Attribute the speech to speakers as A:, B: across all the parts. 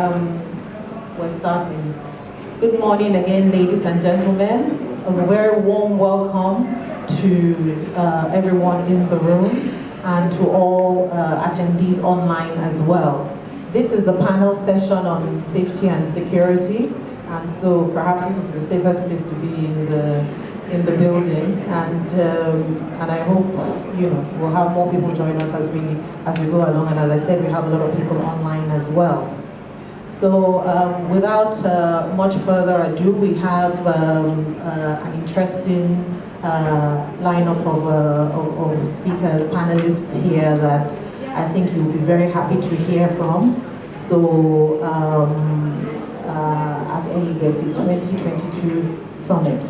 A: We're starting. Good morning again, ladies and gentlemen. A very warm welcome to everyone in the room and to all attendees online as well. This is the panel session on safety and security, and so perhaps this is the safest place to be in the building, and I hope we'll have more people join us as we go along. And as I said, we have a lot of people online as well. So without much further ado, we have an interesting lineup of speakers, panelists here that I think you'll be very happy to hear from. So at AEBETI 2022 Summit.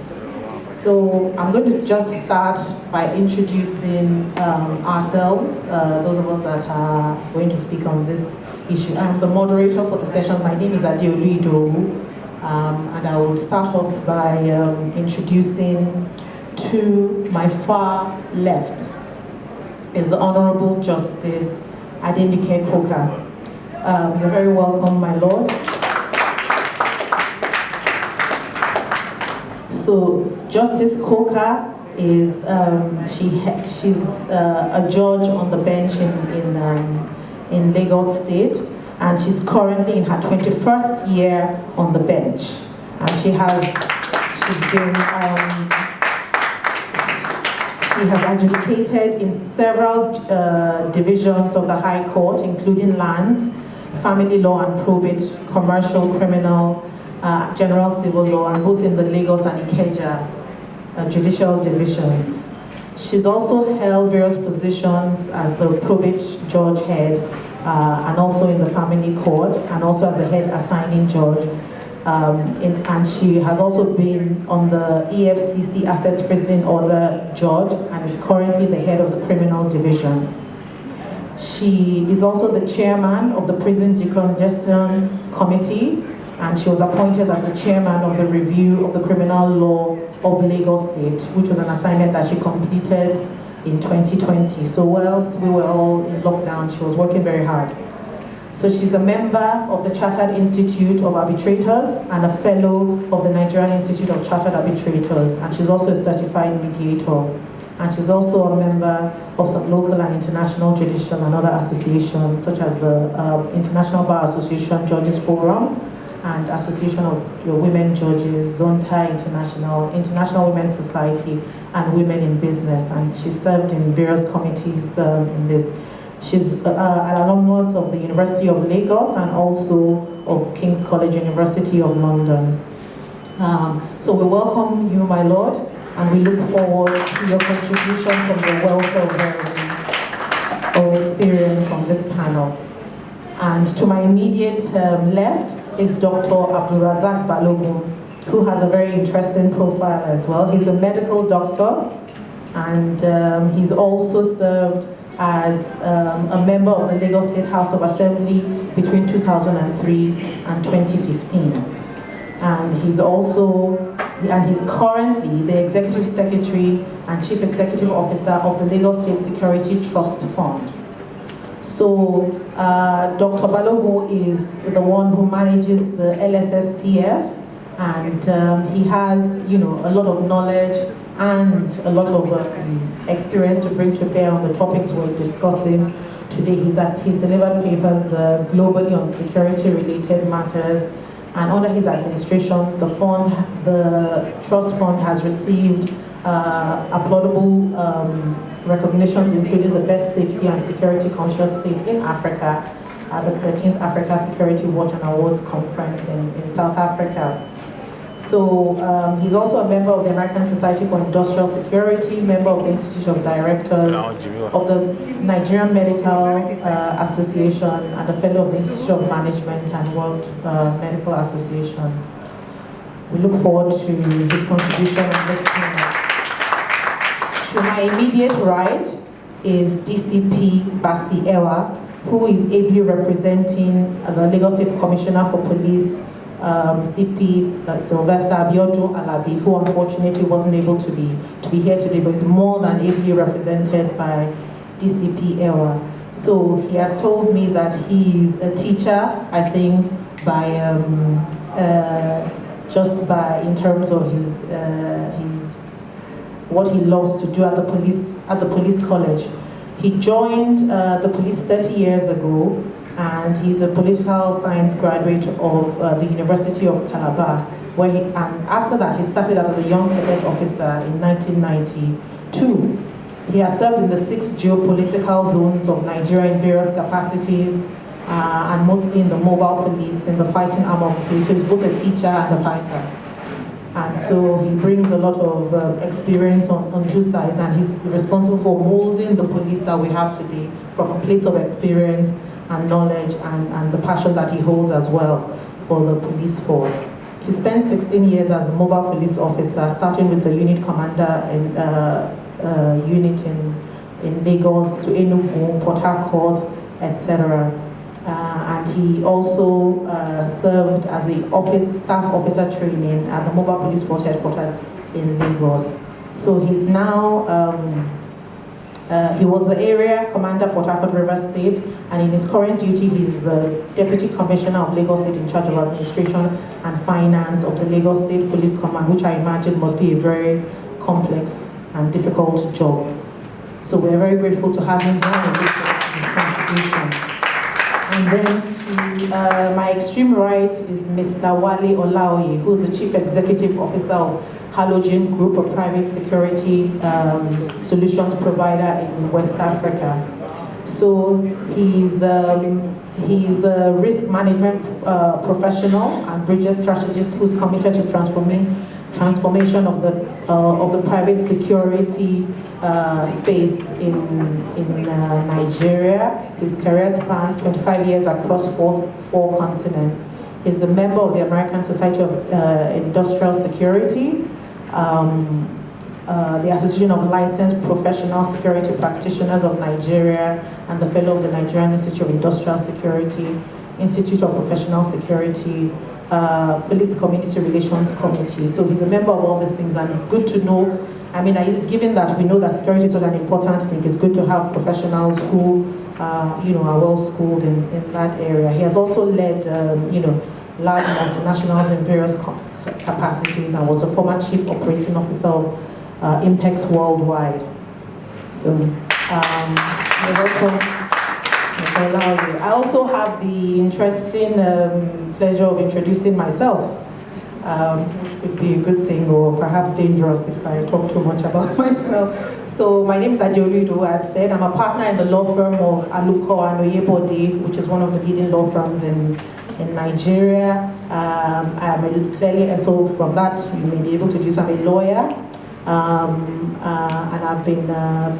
A: So I'm going to just start by introducing ourselves, those of us that are going to speak on this issue. I'm the moderator for the session. My name is Adeolu Idowu, and I will start off by introducing to my far left is the Honorable Justice Adenike Koka. You're very welcome, my Lord. So Justice Koka is she's a judge on the bench in Lagos State, and she's currently in her 21st year on the bench, and she has adjudicated in several divisions of the High Court, including lands, family law and probate, commercial, criminal, general civil law, and both in the Lagos and Ikeja judicial divisions. She's also held various positions as the probate judge head, and also in the family court, and also as the head assigning judge. And she has also been on the EFCC Assets Freezing Order judge, and is currently the head of the criminal division. She is also the chairman of the Prison Decongestion Committee, and she was appointed as the chairman of the review of the criminal law of Lagos State, which was an assignment that she completed in 2020. So whilst we were all in lockdown, she was working very hard. So she's a member of the Chartered Institute of Arbitrators and a fellow of the Nigerian Institute of Chartered Arbitrators, and she's also a certified mediator. And she's also a member of some local and international judicial and other associations, such as the International Bar Association Judges Forum, and Association of Women Judges, Zonta International, International Women's Society, and Women in Business. And she served in various committees in this. She's an alumnus of the University of Lagos and also of King's College, University of London. So we welcome you, my Lord, and we look forward to your contribution from the wealth of experience on this panel. And to my immediate left is Dr. Abdulrazak Balogun, who has a very interesting profile as well. He's a medical doctor, and he's also served as a member of the Lagos State House of Assembly between 2003 and 2015. And he's currently the Executive Secretary and Chief Executive Officer of the Lagos State Security Trust Fund. So Dr. Balogun is the one who manages the LSSTF, and he has a lot of knowledge and a lot of experience to bring to bear on the topics we're discussing today. He's delivered papers globally on security-related matters, and under his administration, the trust fund has received applaudable recognitions, including the Best Safety and Security Conscious State in Africa at the 13th Africa Security Watch and Awards Conference in South Africa. So he's also a member of the American Society for Industrial Security, member of the Institute of Directors of the Nigerian Medical Association, and a fellow of the Institute of Management and World Medical Association. We look forward to his contribution on this panel. To my immediate right is DCP Basi Ewa, who is ably representing the Lagos State Commissioner for Police, CP Sylvester Abiodun Alabi, who unfortunately wasn't able to be here today, but is more than ably represented by DCP Ewa. So he has told me that he's a teacher, I think, just by in terms of his what he loves to do at the police college. He joined the police 30 years ago, and he's a political science graduate of the University of Calabar. And after that, he started out as a young cadet officer in 1992. He has served in the 6 geopolitical zones of Nigeria in various capacities, and mostly in the mobile police, in the fighting arm of the police. So he's both a teacher and a fighter. And so he brings a lot of experience on two sides, and he's responsible for molding the police that we have today from a place of experience and knowledge and the passion that he holds as well for the police force. He spent 16 years as a mobile police officer, starting with the unit commander unit in Lagos to Enugu, Port Harcourt, etc. And he also served as the staff officer training at the Mobile Police Force headquarters in Lagos. So he's now, he was the area commander, Port Harcourt River State, and in his current duty, he's the Deputy Commissioner of Lagos State in charge of administration and finance of the Lagos State Police Command, which I imagine must be a very complex and difficult job. So we're very grateful to have him here and his contribution. And then to my extreme right is Mr. Wale Olaoye, who is the Chief Executive Officer of Halogen Group, a private security solutions provider in West Africa. So he's a risk management professional and bridges strategist who's committed to transformation of the private security space in Nigeria. His career spans 25 years across four continents. He's a member of the American Society of Industrial Security, the Association of Licensed Professional Security Practitioners of Nigeria, and the fellow of the Nigerian Institute of Industrial Security, Institute of Professional Security, Police Community Relations Committee. So he's a member of all these things, and it's good to know. I mean, given that we know that security is such an important thing, it's good to have professionals who, are well schooled in that area. He has also led, large multinationals in various capacities, and was a former chief operating officer of Impex Worldwide. So, you're welcome. I also have the interesting pleasure of introducing myself, which would be a good thing or perhaps dangerous if I talk too much about myself. So my name is Adeolu Idowu. I said I'm a partner in the law firm of Aluko and Oyebode, which is one of the leading law firms in Nigeria. I'm clearly, so from that you may be able to do. I'm a lawyer. And I've been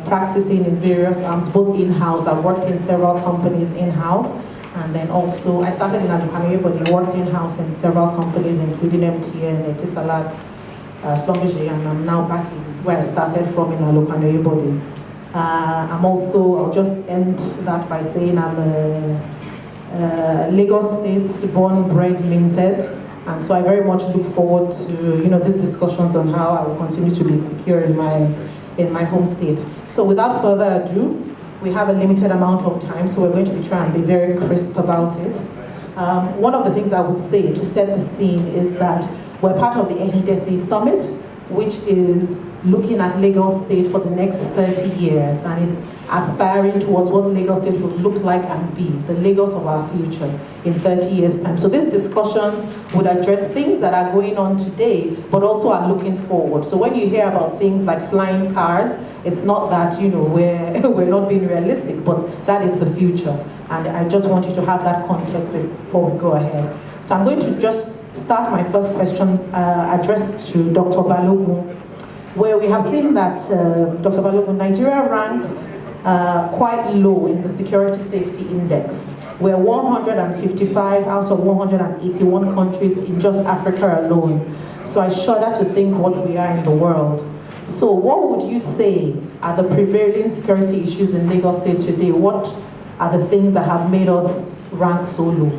A: practicing in various arms, both in-house. I've worked in several companies in-house, and then also I started in Alukanoye, but I worked in-house in several companies, including MTN, Etisalat, Schlumberger, and I'm now back in where I started from in Alukanoye body. I'm also, I'll just end that by saying I'm a Lagos State born, bred, minted. And so I very much look forward to these discussions on how I will continue to be secure in my home state. So without further ado, we have a limited amount of time, so we're going to be trying to be very crisp about it. One of the things I would say to set the scene is that we're part of the Ehideti Summit, which is looking at Lagos State for the next 30 years, and it's aspiring towards what Lagos State will look like and be, the Lagos of our future in 30 years' time. So these discussions would address things that are going on today, but also are looking forward. So when you hear about things like flying cars, it's not that, we're not being realistic, but that is the future. And I just want you to have that context before we go ahead. So I'm going to just start my first question addressed to Dr. Balogun, where we have seen that, Dr. Balogun, Nigeria ranks quite low in the Security Safety Index. We're 155 out of 181 countries in just Africa alone. So I shudder to think what we are in the world. So what would you say are the prevailing security issues in Lagos State today? What are the things that have made us rank so low?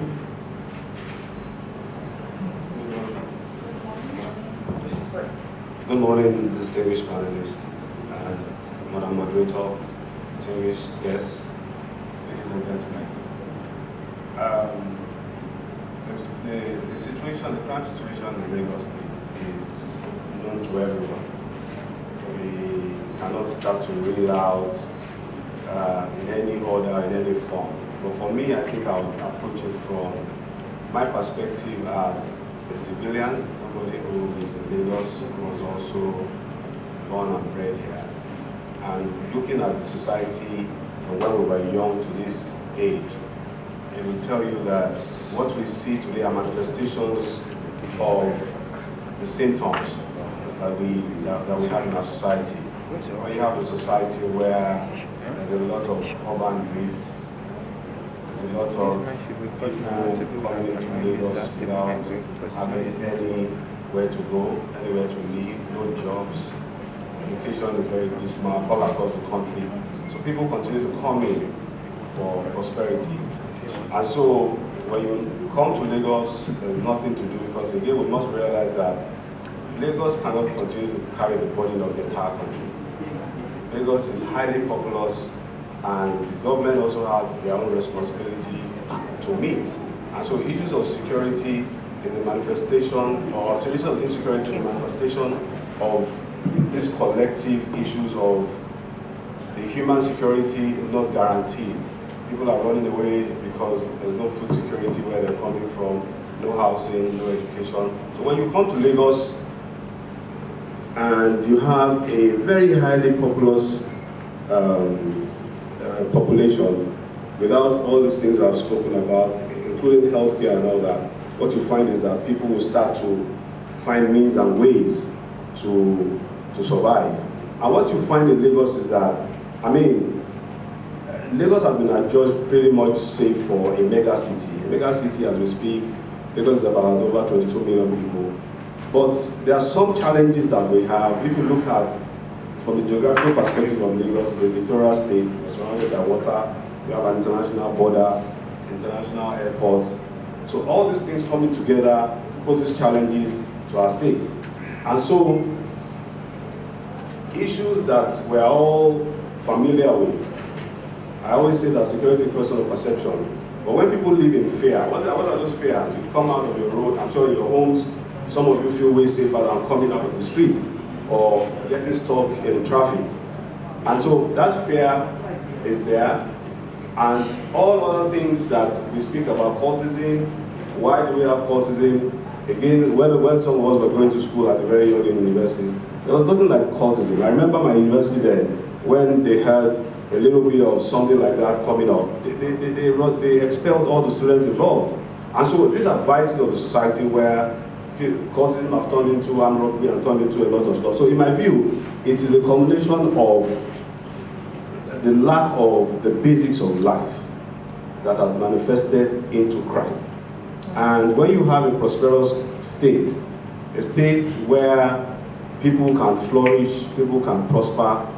B: Good morning, distinguished panelists, Madam Moderator, distinguished guests, ladies and gentlemen. The situation, the crime situation in Lagos State is known to everyone. We cannot start to rule out in any order, in any form. But for me, I think I would approach it from my perspective as a civilian, somebody who lives in Lagos, who was also born and bred here. And looking at the society from when we were young to this age, it will tell you that what we see today are manifestations of the symptoms that we have in our society. We have a society where there's a lot of urban drift, there's a lot of people coming into Lagos without having anywhere to go, anywhere to live, no jobs. Education is very dismal all across the country. So people continue to come in for prosperity. And so when you come to Lagos, there's nothing to do, because again we must realize that Lagos cannot continue to carry the burden of the entire country. Lagos is highly populous, and the government also has their own responsibility to meet. And so issues of security is a manifestation, or a series of insecurity is a manifestation of these collective issues of the human security not guaranteed. People are running away because there's no food security where they're coming from, no housing, no education. So when you come to Lagos and you have a very highly populous population without all these things I've spoken about, including healthcare and all that, what you find is that people will start to find means and ways to survive. And what you find in Lagos is that, Lagos has been adjudged pretty much safe for a mega city. A mega city, as we speak, Lagos is about over 22 million people. But there are some challenges that we have. If you look at, from the geographical perspective of Lagos, it's a littoral state, it's surrounded by water, we have an international border, international airport. So all these things coming together poses challenges to our state. And so, issues that we're all familiar with, I always say that security is a question of perception. But when people live in fear, what are those fears? You come out of your road, I'm sure in your homes, some of you feel way safer than coming out of the street or getting stuck in traffic. And so that fear is there. And all other things that we speak about, cultism, why do we have cultism? Again, when some of us were going to school at a very young universities, there was nothing like cultism. I remember my university then, when they had a little bit of something like that coming up, they expelled all the students involved. And so these are vices of the society where cultism has turned into armed robbery and turned into a lot of stuff. So in my view, it is a combination of the lack of the basics of life that have manifested into crime. And when you have a prosperous state, a state where people can flourish, people can prosper,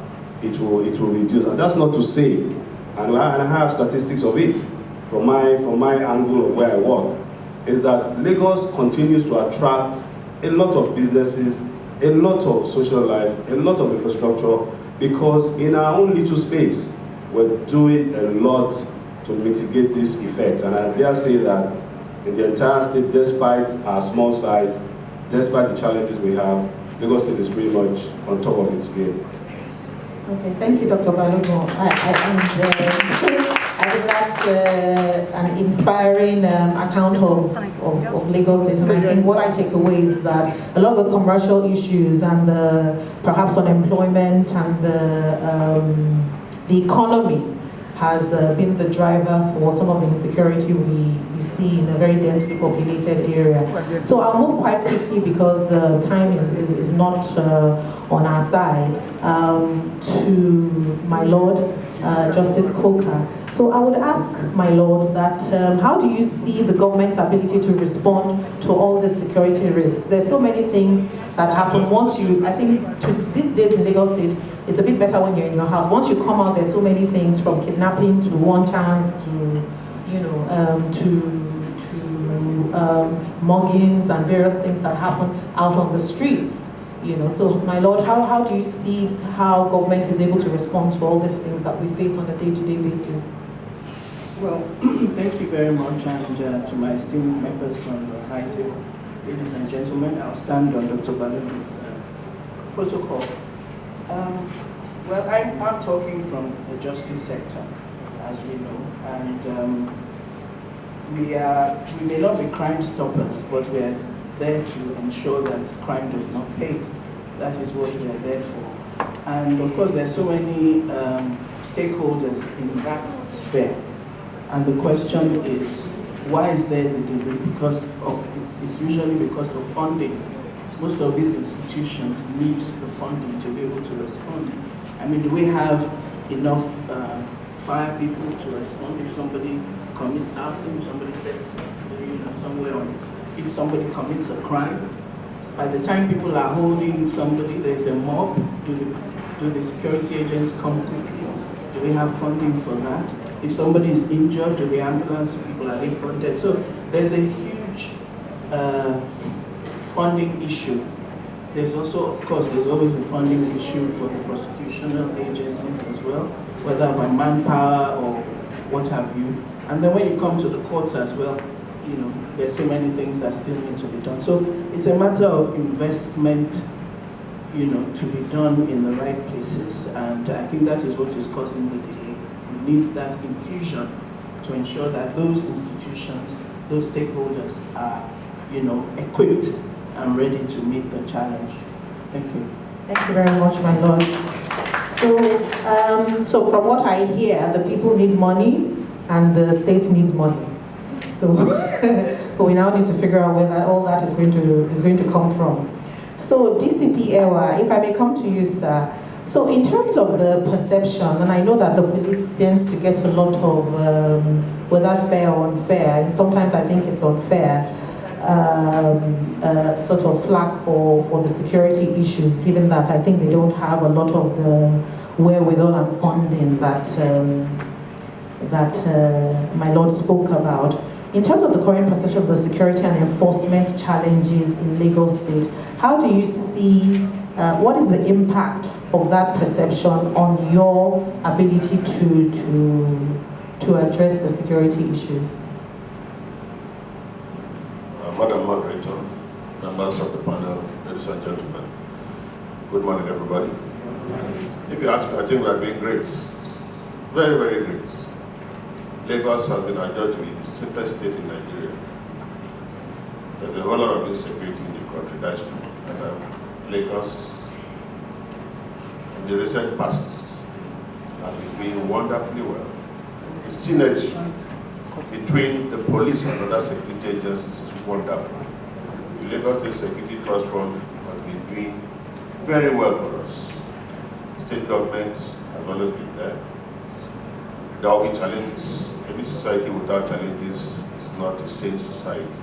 B: it will reduce. And that's not to say, and I have statistics of it from my angle of where I work, is that Lagos continues to attract a lot of businesses, a lot of social life, a lot of infrastructure, because in our own little space, we're doing a lot to mitigate this effect. And I dare say that in the entire state, despite our small size, despite the challenges we have, Lagos State is pretty much on top of its game.
A: Okay, thank you, Dr. Balogun. I think that's an inspiring account of Lagos State, and I think what I take away is that a lot of the commercial issues and perhaps unemployment and the economy has been the driver for some of the insecurity we see in a very densely populated area. So I'll move quite quickly because time is not on our side, to my Lord, Justice Coker. So I would ask, my Lord, that how do you see the government's ability to respond to all these security risks? There's so many things that happen once you, I think to these days in Lagos State, it's a bit better when you're in your house. Once you come out, there's so many things, from kidnapping to one chance to, muggings and various things that happen out on the streets. So my Lord, how do you see how government is able to respond to all these things that we face on a day-to-day basis?
C: Well, thank you very much, and to my esteemed members on the high table, ladies and gentlemen, I'll stand on Dr. Balogun's protocol. Well, I'm talking from the justice sector, as we know, and we may not be crime stoppers, but we are there to ensure that crime does not pay. That is what we are there for. And of course, there are so many stakeholders in that sphere. And the question is, why is there the delay? It's usually because of funding. Most of these institutions need the funding to be able to respond. I mean, do we have enough fire people to respond if somebody commits arson, if somebody sets, somewhere on, if somebody commits a crime? By the time people are holding somebody, there's a mob. Do the security agents come quickly? Do we have funding for that? If somebody is injured, do the ambulance people, are they funded? So there's a huge funding issue. There's also, of course, there's always a funding issue for the prosecutional agencies as well, whether by manpower or what have you. And then when you come to the courts as well, there's so many things that still need to be done. So it's a matter of investment, to be done in the right places. And I think that is what is causing the delay. We need that infusion to ensure that those institutions, those stakeholders are, equipped and ready to meet the challenge. Thank you.
A: Thank you very much, my lord. So from what I hear, the people need money and the state needs money. So but we now need to figure out where all that is going to come from. So DCP Ewa, if I may come to you, sir. So in terms of the perception, and I know that the police tends to get a lot of, whether fair or unfair, and sometimes I think it's unfair, sort of flack for the security issues, given that I think they don't have a lot of the wherewithal and funding that my lord spoke about. In terms of the current perception of the security and enforcement challenges in Lagos State, how do you see, what is the impact of that perception on your ability to address the security issues?
D: Madam Moderator, members of the panel, ladies and gentlemen, good morning, everybody. If you ask me, I think we are doing great. Very, very great. Lagos has been adjudged to be the safest state in Nigeria. There's a whole lot of insecurity in the country, that's true. And Lagos, in the recent past, has been doing wonderfully well. The synergy between the police and other security agencies is wonderful. The Lagos State Security Trust Fund has been doing very well for us. The state government has always been there. There will be challenges. Any society without challenges is not a sane society.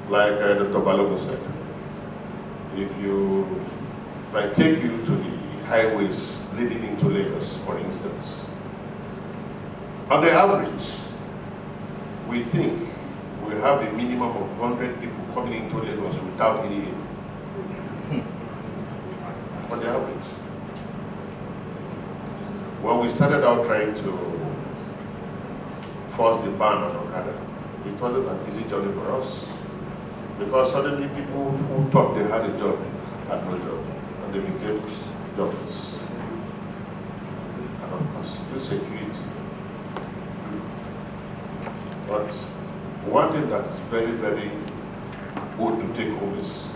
D: Like Dr. Balogun said, if I take you to the highways leading into Lagos, for instance, on the average, we think we have a minimum of 100 people coming into Lagos without any aim. On the average. When we started out trying to force the ban on Okada, it wasn't an easy journey for us. Because suddenly people who thought they had a job had no job, and they became jobless. And of course, insecurity. But one thing that is very, very good to take home is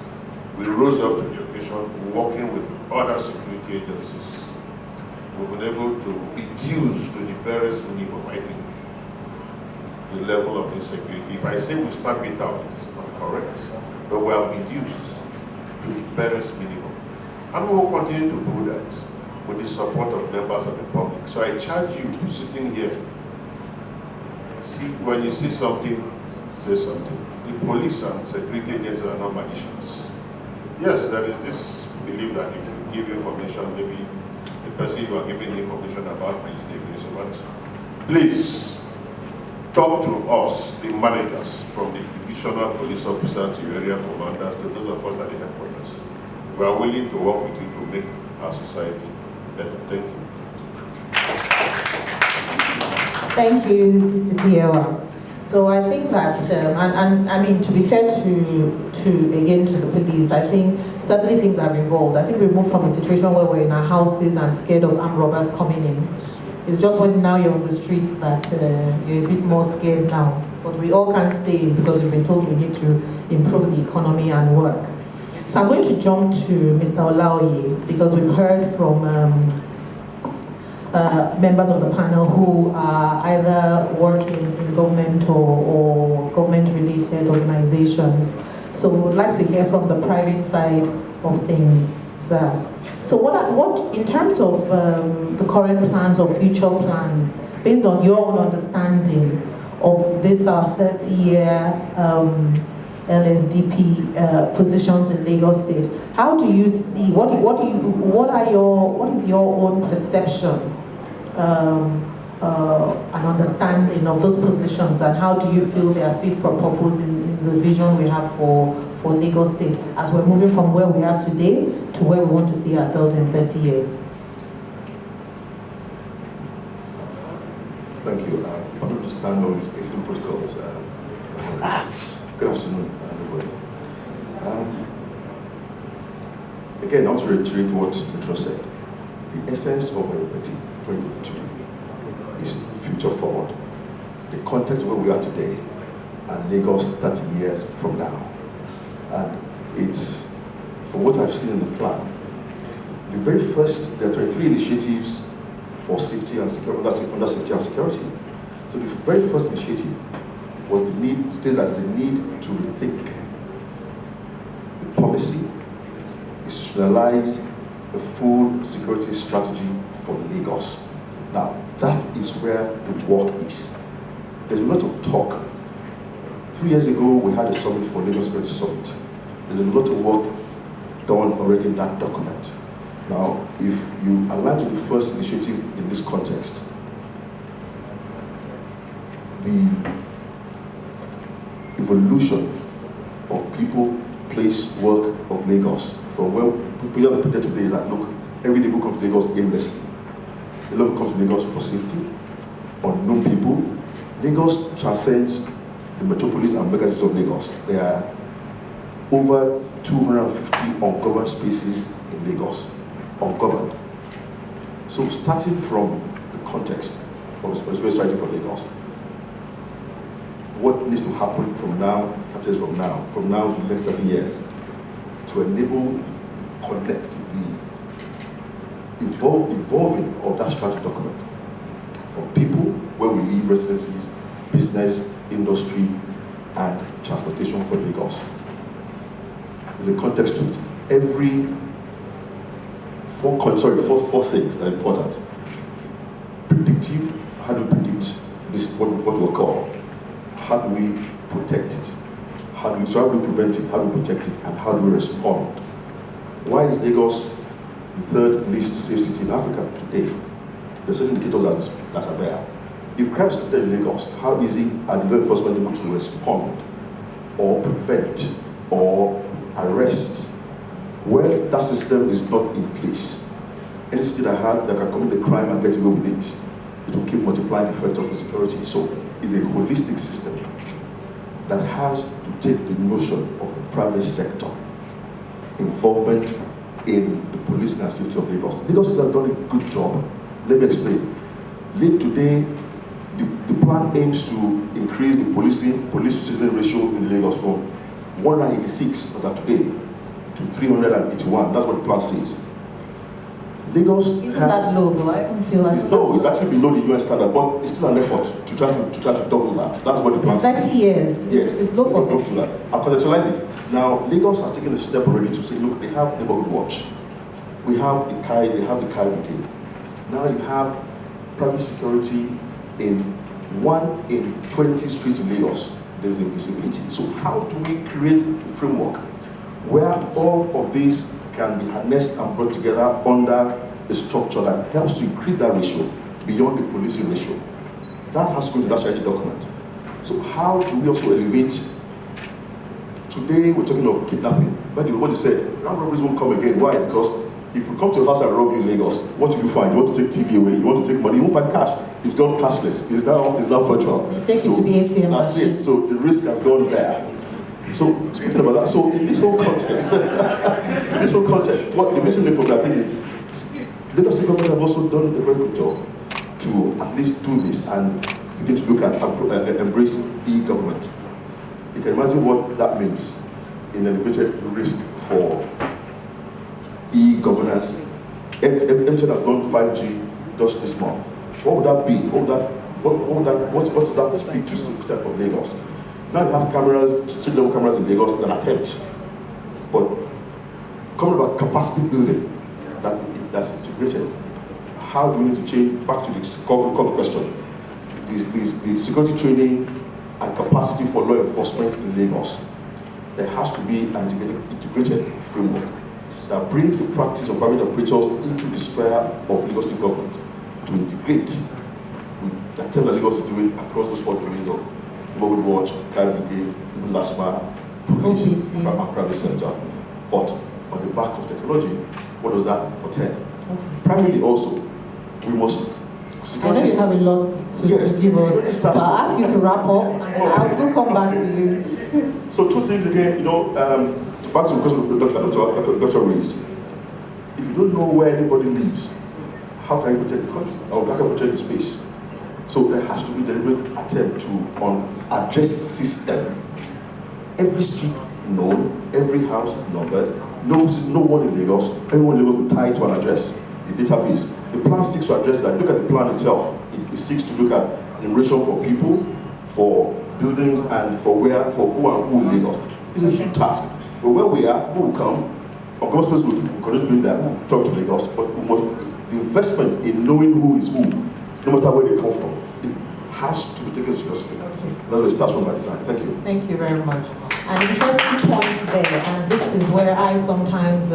D: we rose up to the occasion, working with other security agencies. We've been able to reduce to the barest minimum, I think, the level of insecurity. If I say we stamp it out, it is not correct, but we have reduced to the barest minimum. And we will continue to do that with the support of members of the public. So I charge you, sitting here, see, when you see something, say something. The police and security agencies are not magicians. Yes, there is this belief that if you give information, maybe the person you are giving information about might be against you. But please, talk to us, the managers, from the divisional police officers to your area commanders to those of us at the headquarters. We are willing to work with you to make our society better. Thank you.
A: Thank you, DCPL. So I think that, and I mean, to be fair to the police, I think certainly things have evolved. I think we moved from a situation where we're in our houses and scared of armed robbers coming in. It's just when now you're on the streets that you're a bit more scared now. But we all can't stay in because we've been told we need to improve the economy and work. So I'm going to jump to Mr. Olaoye because we've heard from members of the panel who are either working in government or government-related organizations. So we would like to hear from the private side of things. So what in terms of the current plans or future plans, based on your own understanding of this 30-year LSDP positions in Lagos State, how do you see, what is your own perception and understanding of those positions, and how do you feel they are fit for purpose in the vision we have for Lagos State as we're moving from where we are today to where we want to see ourselves in 30 years?
E: Thank you. I don't understand all these excellent protocols. Good afternoon, everybody. Again, I want to reiterate what Petro said. The essence of APT 2022 is future forward. The context of where we are today and Lagos 30 years from now. And it's, from what I've seen in the plan, the very first, there are 23 initiatives for safety and security, under safety and security. So the very first initiative was the need, states that there's a need to rethink the policy, institutionalize a full security strategy for Lagos. Now, that is where the work is. There's a lot of talk. 3 years ago, we had a summit for Lagos Security Summit. There's a lot of work done already in that document. Now, if you align with the first initiative in this context, the evolution of people, place, work of Lagos, from where people are put there today that look, every day people come to Lagos aimlessly. A lot of people come to Lagos for safety, unknown people. Lagos transcends the metropolis and megacities of Lagos. There are over 250 ungoverned spaces in Lagos, ungoverned. So starting from the context of a special strategy for Lagos, what needs to happen from now, from now to the next 30 years, to enable, connect the evolving of that strategy document from people, where we live, residencies, business, industry, and transportation for Lagos. There's a context to it. Every four things are important. Predictive, how do we predict this, what we call? How do we protect it? How do we prevent it? How do we protect it? And how do we respond? Why is Lagos the third least safe city in Africa today? There's certain indicators that are there. If crime is committed in Lagos, how easy are the law enforcement able to respond or prevent or arrest where that system is not in place? Any city that can commit the crime and get away with it, it will keep multiplying the effect of insecurity. So it's a holistic system that has to take the notion of the private sector involvement in the policing and safety of Lagos. Lagos has done a good job. Let me explain. Today, the plan aims to increase the police-to-citizen ratio in Lagos from 186 as of today to 381. That's what the plan says. Lagos
A: isn't that low though? I don't feel like
E: it's low. It's actually below the UN standard, but it's still an effort to try to double that. That's what the plan says.
A: 30 years.
E: Yes,
A: it's low for 30
E: years. I'll contextualize it. Now, Lagos has taken a step already to say, look, they have neighborhood watch. We have the Kai, they have the Kai brigade. Now you have private security in 1 in 20 streets in Lagos. There's invisibility. So how do we create a framework where all of these can be harnessed and brought together under a structure that helps to increase that ratio beyond the policing ratio? That has to go to that strategy document. So how do we also elevate? Today we're talking of kidnapping. By the way, what you said, armed robberies won't come again. Why? Because If you come to a house and rob you in Lagos, what do you find? You want to take TV away, you want to take money, you won't find cash. It's not cashless, it's now virtual.
A: It takes you to the ATM
E: That's
A: machine.
E: it. So the risk has gone there. So speaking about that, so in this whole context, what the missing link from that thing is, Lagos State government have also done a very good job to at least do this and begin to look at and embrace e-government. You can imagine what that means in elevated risk for e-governance. MTN has launched 5G just this month. What would that be? What does that speak to safety of Lagos? Now you have cameras, street level cameras in Lagos, it's an attempt. But coming about capacity building, that's integrated. How do we need to change, back to the core question, the security training and capacity for law enforcement in Lagos. There has to be an integrated framework that brings the practice of private operators into the sphere of Lagos State government to integrate with the attempt that Lagos is doing across those 4 domains of mobile watch, car brigade, even last mile, police, and private sector. But on the back of technology, what does that portend?
A: Okay.
E: Primarily also, we must
A: I know you have a lot to give us, but I'll ask you to wrap up, and then I'll still come back to you.
E: So 2 things again, back to the question the doctor raised. If you don't know where anybody lives, how can you protect the country? Or how can you protect the space? So there has to be a deliberate attempt to address system. Every street known, every house numbered, no one in Lagos, everyone in Lagos will tie to an address, a database. The plan seeks to address that. Look at the plan itself. It seeks to look at enumeration for people, for buildings, and for who and who in Lagos. It's a huge task. But where we are, who will come, of course, will continue being there, who will talk to Lagos, but the investment in knowing who is who, no matter where they come from, it has to be taken seriously.
A: Okay.
E: That's where it starts from by design. Thank you.
A: Thank you very much. An interesting point there, and this is where I sometimes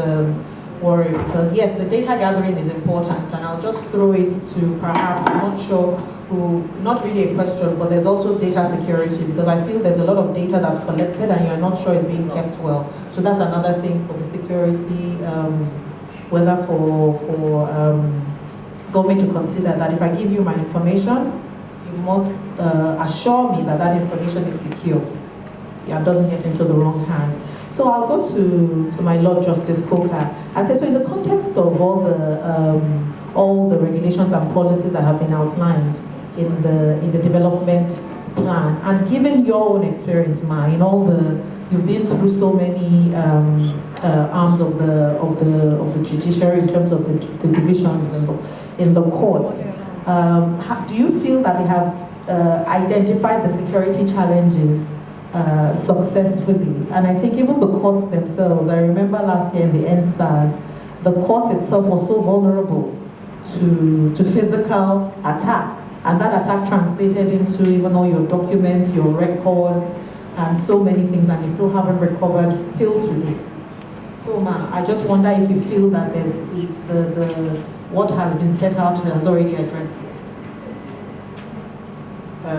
A: worry, because yes, the data gathering is important, and I'll just throw it to perhaps, I'm not sure who, not really a question, but there's also data security, because I feel there's a lot of data that's collected and you're not sure it's being kept well. So that's another thing for the security, whether for government to consider that if I give you my information, you must assure me that that information is secure. It doesn't get into the wrong hands. So I'll go to my Lord Justice Coker and say, so in the context of all the regulations and policies that have been outlined in the development plan, and given your own experience, Ma, you've been through so many arms of the judiciary in terms of the divisions in the courts. Do you feel that they have identified the security challenges successfully? And I think even the courts themselves, I remember last year in the NSAS, the court itself was so vulnerable to physical attack, and that attack translated into even all your documents, your records, and so many things, and you still haven't recovered till today. So Ma, I just wonder if you feel that there's what has been set out has already addressed it.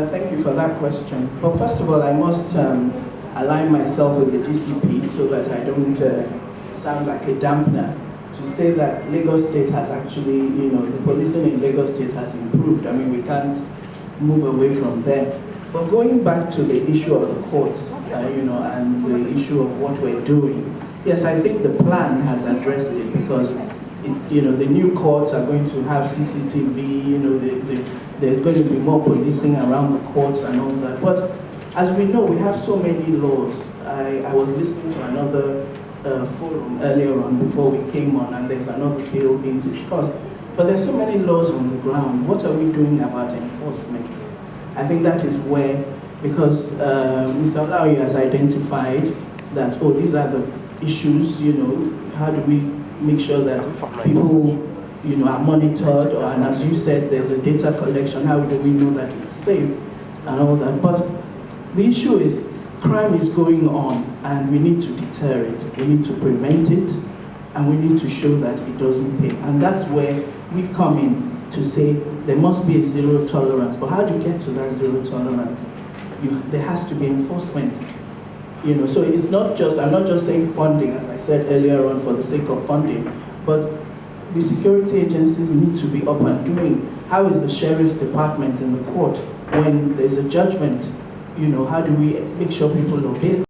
C: Thank you for that question. But first of all, I must align myself with the DCP so that I don't sound like a dampener to say that Lagos State has actually, the policing in Lagos State has improved. I mean, we can't move away from there. But going back to the issue of the courts, and the issue of what we're doing, yes, I think the plan has addressed it, because the new courts are going to have CCTV, there's going to be more policing around the courts and all that. But as we know, we have so many laws. I was listening to another forum earlier on before we came on, and there's another bill being discussed. But there's so many laws on the ground. What are we doing about enforcement? I think that is where, because Mr. Olaoye has identified that, these are the issues, how do we make sure that people, are monitored, and as you said, there's a data collection, how do we know that it's safe and all that. But the issue is, crime is going on, and we need to deter it, we need to prevent it, and we need to show that it doesn't pay. And that's where we come in to say there must be a zero tolerance. But how do you get to that zero tolerance? There has to be enforcement. So it's not just, I'm not just saying funding, as I said earlier on, for the sake of funding, but the security agencies need to be up and doing. How is the sheriff's department in the court when there's a judgment? You know, how do we make sure people obey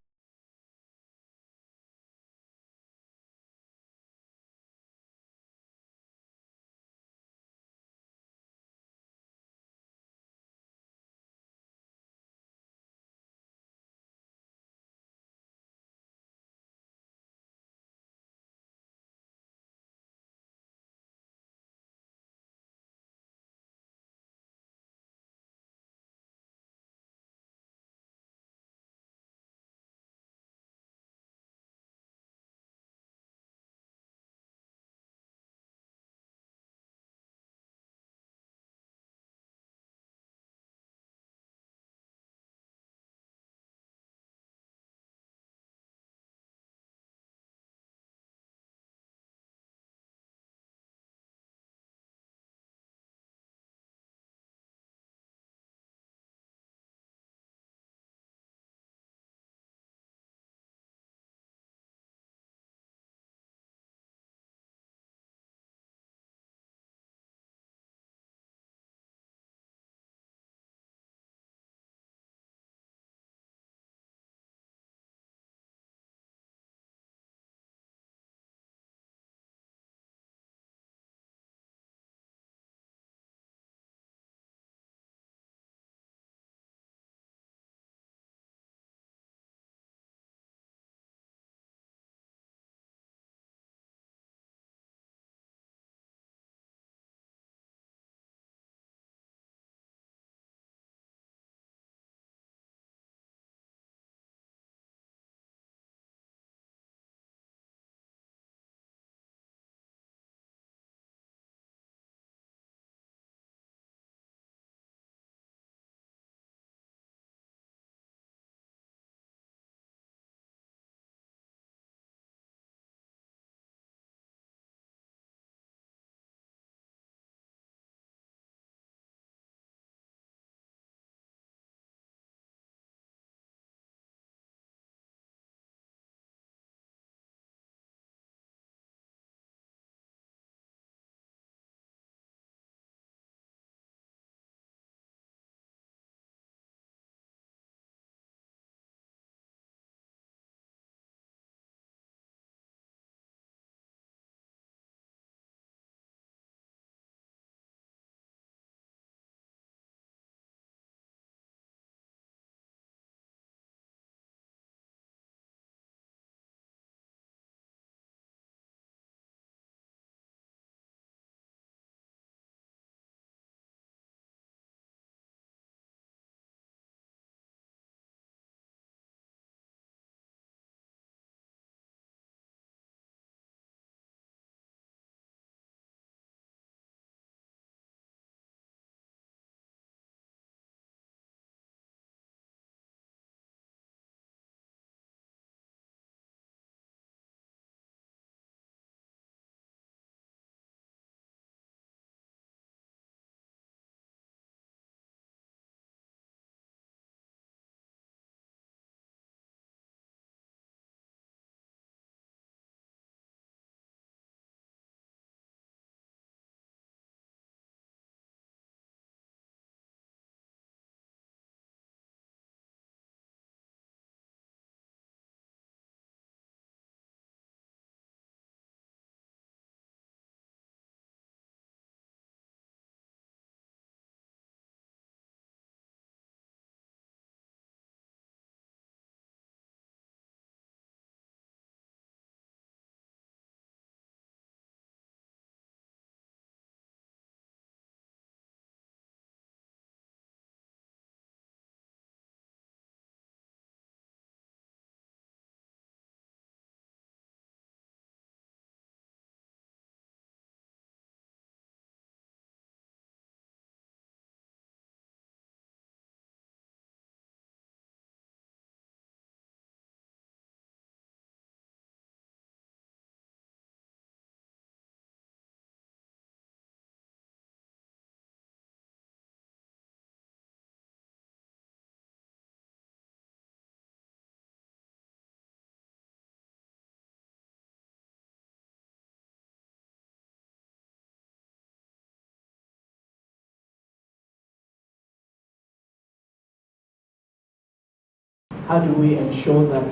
C: how do we ensure that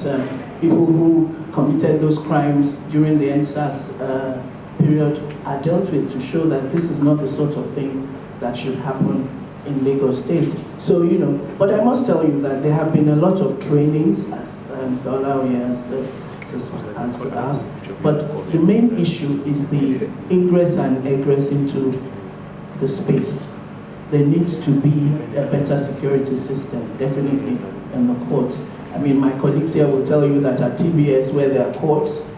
C: people who committed those crimes during the NSAS period are dealt with, to show that this is not the sort of thing that should happen in Lagos State. So, but I must tell you that there have been a lot of trainings, as Mr. Olawi has asked, but the main issue is the ingress and egress into the space. There needs to be a better security system, definitely, in the courts. I mean, my colleagues here will tell you that at TBS, where there are courts,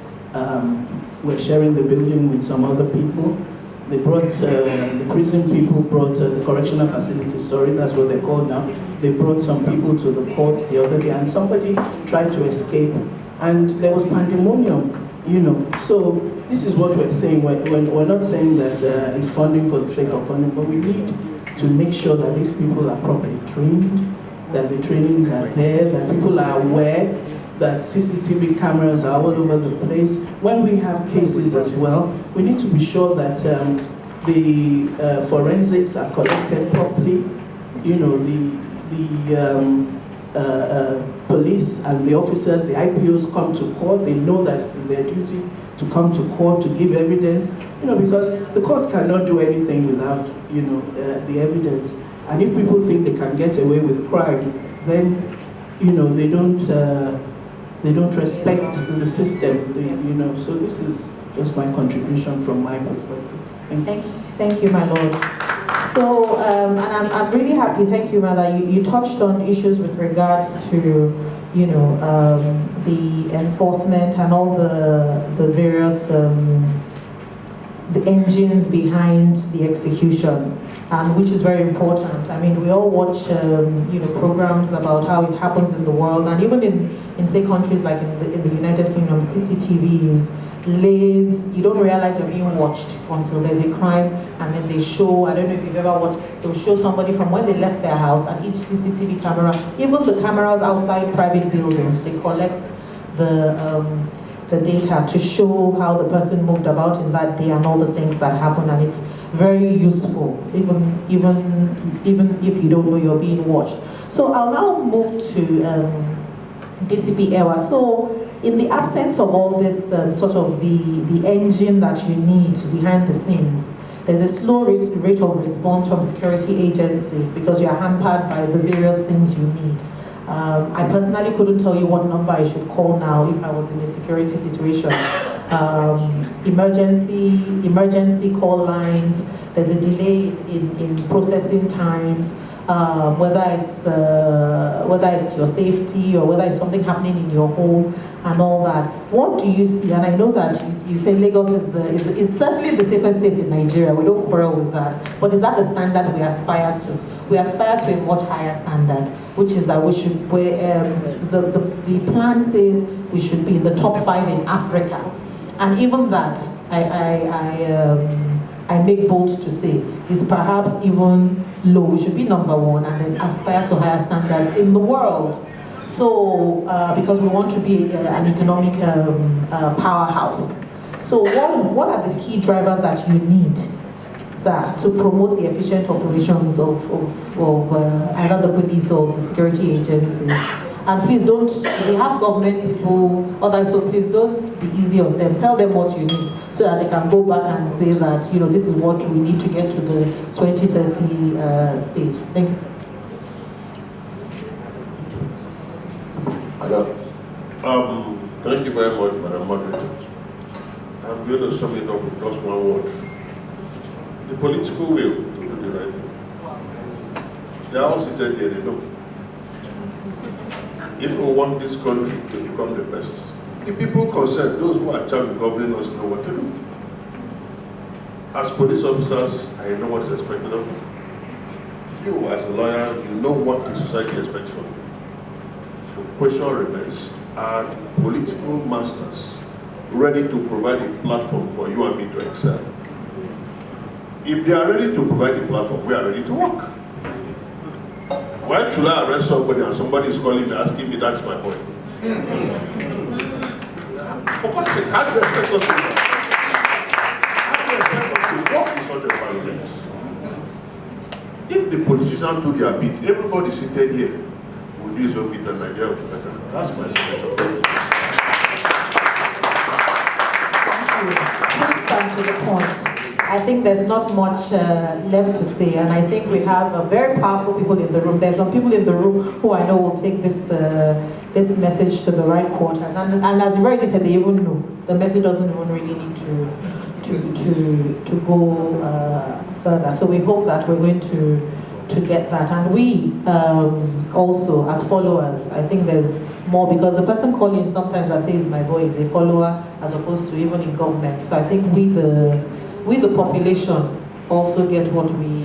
C: we're sharing the building with some other people. They brought, the prison people brought, the correctional facilities, sorry, that's what they're called now. They brought some people to the court the other day, and somebody tried to escape, and there was pandemonium, So this is what we're saying. We're not saying that it's funding for the sake of funding, but we need to make sure that these people are properly trained, that the trainings are there, that people are aware that CCTV cameras are all over the place. When we have cases as well, we need to be sure that the forensics are collected properly. The police and the officers, the IPOs come to court, they know that it is their duty to come to court to give evidence, because the courts cannot do anything without, the evidence. And if people think they can get away with crime, then, they don't respect the system, so this is just my contribution from my perspective.
A: Thank you, my lord. So, and I'm really happy, thank you, Mother, you touched on issues with regards to, the enforcement and all the various, the engines behind the execution, and which is very important. I mean, we all watch, programs about how it happens in the world, and even in say countries like in the United Kingdom, CCTVs lays, you don't realize you're being watched until there's a crime, and then they show, I don't know if you've ever watched, they'll show somebody from when they left their house, and each CCTV camera, even the cameras outside private buildings, they collect the data to show how the person moved about in that day and all the things that happen, and it's very useful, even if you don't know you're being watched. So I'll now move to DCP Ewa. So in the absence of all this sort of the engine that you need behind the scenes, there's a slow rate of response from security agencies because you're hampered by the various things you need. I personally couldn't tell you what number I should call now if I was in a security situation. Emergency call lines, there's a delay in processing times, whether it's your safety or whether it's something happening in your home and all that. What do you see? And I know that you say Lagos is certainly the safest state in Nigeria. We don't quarrel with that. But is that the standard we aspire to? We aspire to a much higher standard, which is that we should. The plan says we should be in the top 5 in Africa, and even that I make bold to say is perhaps even low. We should be number 1 and then aspire to higher standards in the world. So, because we want to be an economic powerhouse. So what are the key drivers that you need, sir, to promote the efficient operations of either the police or the security agencies? And please don't, we have government people, so please don't be easy on them. Tell them what you need so that they can go back and say that, this is what we need to get to the 2030 stage. Thank you, sir.
D: Thank you very much, Madam Moderator. I'm going to sum it up with just one word. The political will to do the right thing. They are all seated here, they know. If we want this country to become the best, the people concerned, those who are charged with governing us, know what to do. As police officers, I know what is expected of me. You, as a lawyer, you know what the society expects from you. The question remains, are political masters ready to provide a platform for you and me to excel? If they are ready to provide a platform, we are ready to work. Why should I arrest somebody and somebody is calling me, asking me, that's my boy? For God's sake, how do you expect us to work? How do you expect us to work in such environments? If the politicians do their bit, everybody seated here would Obi is Obi, then Nigeria will be better. That's my suggestion. Thank you.
A: Please stand to the point. I think there's not much left to say, and I think we have very powerful people in the room. There's some people in the room who I know will take this this message to the right quarters, and as you already said, they even know the message doesn't even really need to go further. So we hope that we're going to get that, and we also as followers, I think there's more, because the person calling sometimes that says my boy is a follower as opposed to even in government. So I think we the population also get what we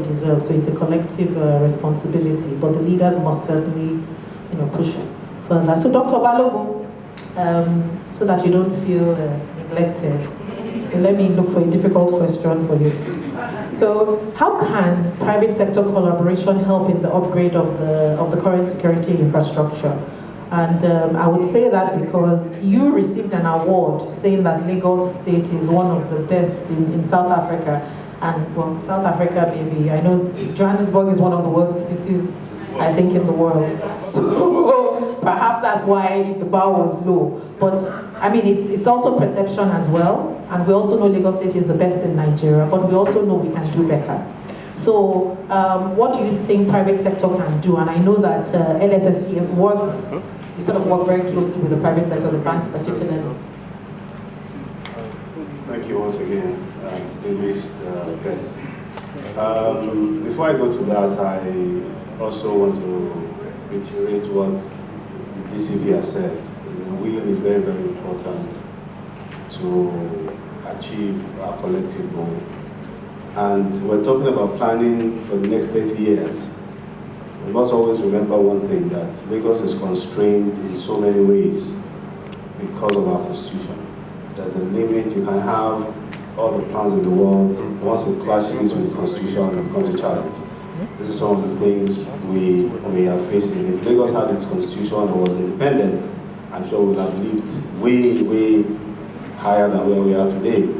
A: deserve. So it's a collective responsibility, but the leaders must certainly, push further. So Dr. Balogun, so that you don't feel neglected. So let me look for a difficult question for you. So how can private sector collaboration help in the upgrade of the current security infrastructure? And I would say that because you received an award saying that Lagos State is one of the best in South Africa. And well, South Africa maybe, I know Johannesburg is one of the worst cities, I think, in the world. So perhaps that's why the bar was low. But I mean, it's also perception as well. And we also know Lagos State is the best in Nigeria, but we also know we can do better. So what do you think private sector can do? And I know that LSSDF works, you sort of work very closely with the private sector, the banks particularly.
B: Thank you once again, distinguished guests. Before I go to that, I also want to reiterate what the DCV has said. The will is very, very important to achieve our collective goal. And we're talking about planning for the next 30 years. We must always remember one thing, that Lagos is constrained in so many ways because of our constitution. There's a limit. You can have all the plans in the world. Once it clashes with the constitution, it becomes a challenge. This is some of the things we are facing. If Lagos had its constitution or was independent, I'm sure we would have lived way, way higher than where we are today.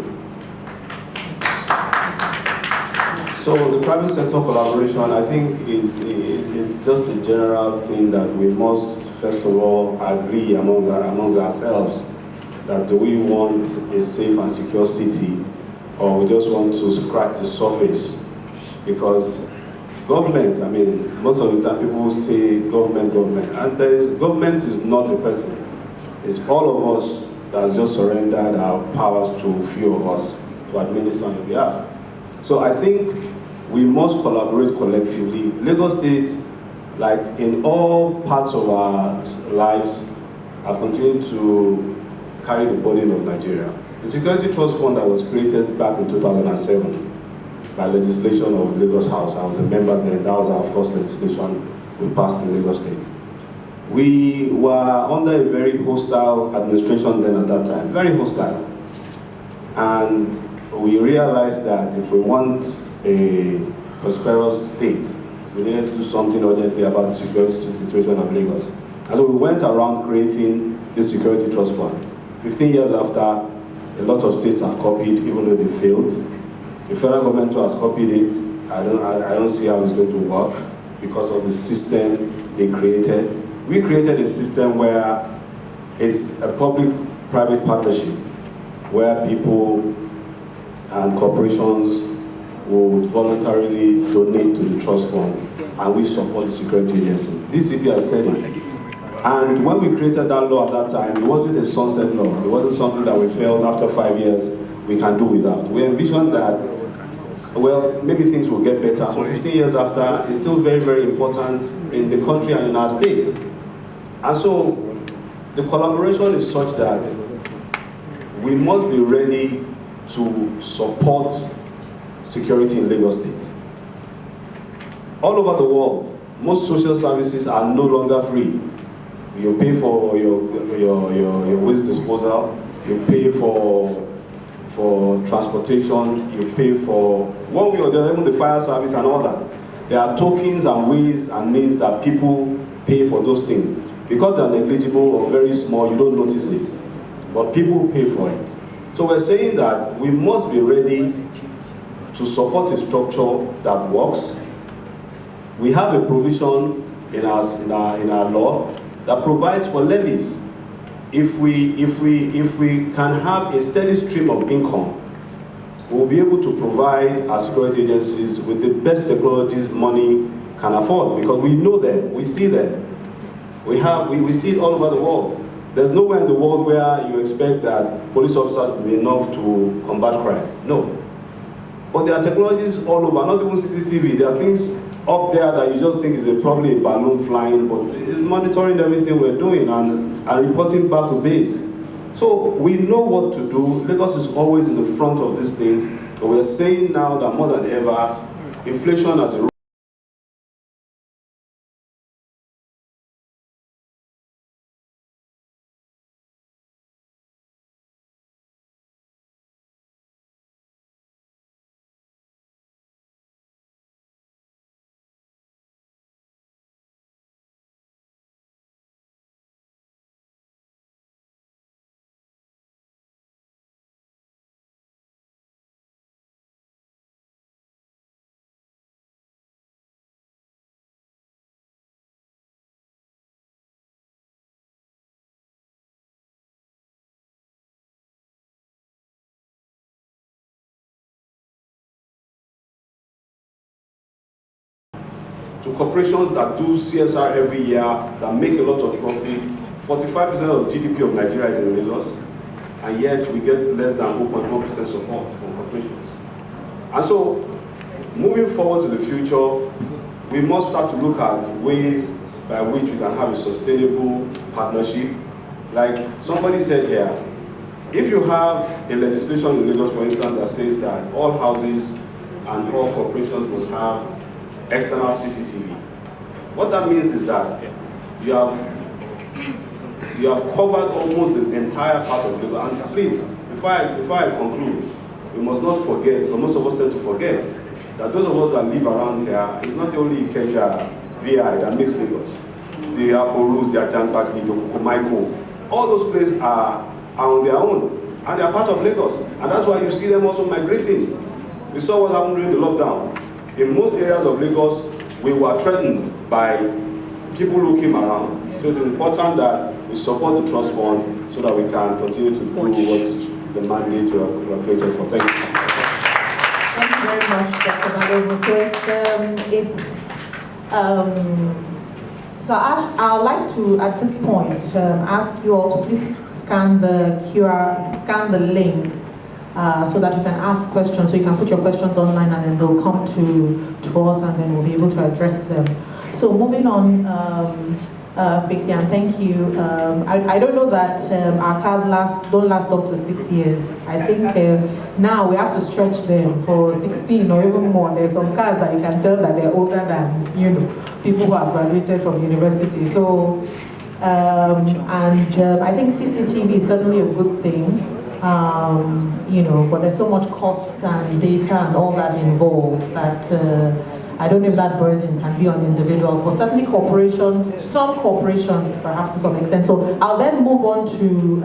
B: So the private sector collaboration, I think, is just a general thing that we must, first of all, agree amongst ourselves, that do we want a safe and secure city, or we just want to scratch the surface? Because government, I mean, most of the time people say government, and government is not a person. It's all of us that has just surrendered our powers to a few of us to administer on behalf. So I think we must collaborate collectively. Lagos State, like in all parts of our lives, have continued to carry the burden of Nigeria. The Security Trust Fund that was created back in 2007 by legislation of Lagos House, I was a member then, that was our first legislation we passed in Lagos State. We were under a very hostile administration then at that time, very hostile. And we realized that if we want a prosperous state, we needed to do something urgently about the security situation of Lagos. And so we went around creating this Security Trust Fund. 15 years after, a lot of states have copied, even though they failed. The federal government too has copied it. I don't see how it's going to work because of the system they created. We created a system where it's a public-private partnership, where people and corporations would voluntarily donate to the trust fund, and we support the security agencies. DCP has said it. And when we created that law at that time, it wasn't a sunset law. It wasn't something that we felt after 5 years we can do without. We envisioned that, well, maybe things will get better. But 15 years after, it's still very, very important in the country and in our state. And so the collaboration is such that we must be ready to support security in Lagos State. All over the world, most social services are no longer free. You pay for your waste disposal, you pay for transportation, you pay for one way or the other, even the fire service and all that. There are tokens and ways and means that people pay for those things. Because they're negligible or very small, you don't notice it. But people pay for it. So we're saying that we must be ready to support a structure that works, We have a provision in our law that provides for levies. If we can have a steady stream of income, we'll be able to provide our security agencies with the best technologies money can afford, because we know them, we see them. We see it all over the world. There's nowhere in the world where you expect that police officers will be enough to combat crime. No. But there are technologies all over, not even CCTV. There are things up there that you just think is probably a balloon flying, but it's monitoring everything we're doing and reporting back to base. So we know what to do. Lagos is always in the front of these things. But we're saying now that more than ever, inflation has a to corporations that do CSR every year, that make a lot of profit. 45% of GDP of Nigeria is in Lagos, and yet we get less than 0.1% support from corporations. And so, moving forward to the future, we must start to look at ways by which we can have a sustainable partnership. Like somebody said here, if you have a legislation in Lagos, for instance, that says that all houses and all corporations must have external CCTV. What that means is that you have covered almost the entire part of Lagos. And please, before I conclude, we must not forget, because most of us tend to forget, that those of us that live around here, it's not only Ikeja, VI that makes Lagos. The Aporus, the Ajangbadi, the Kokomaiko, all those places are on their own, and they are part of Lagos. And that's why you see them also migrating. We saw what happened during the lockdown. In most areas of Lagos, we were threatened by people who came around. So it is important that we support the trust fund so that we can continue to do what the mandate we are created for. Thank you.
A: Thank you very much, Dr. Balogun. So I'd like to, at this point, ask you all to please scan the link so that you can ask questions. So you can put your questions online, and then they'll come to us, and then we'll be able to address them. So moving on quickly, and thank you. I don't know that our cars don't last up to 6 years. I think now we have to stretch them for 16 or even more. There's some cars that you can tell that they're older than people who have graduated from university. So I think CCTV is certainly a good thing. But there's so much cost and data and all that involved that I don't know if that burden can be on individuals, but certainly corporations, some corporations perhaps to some extent. So I'll then move on to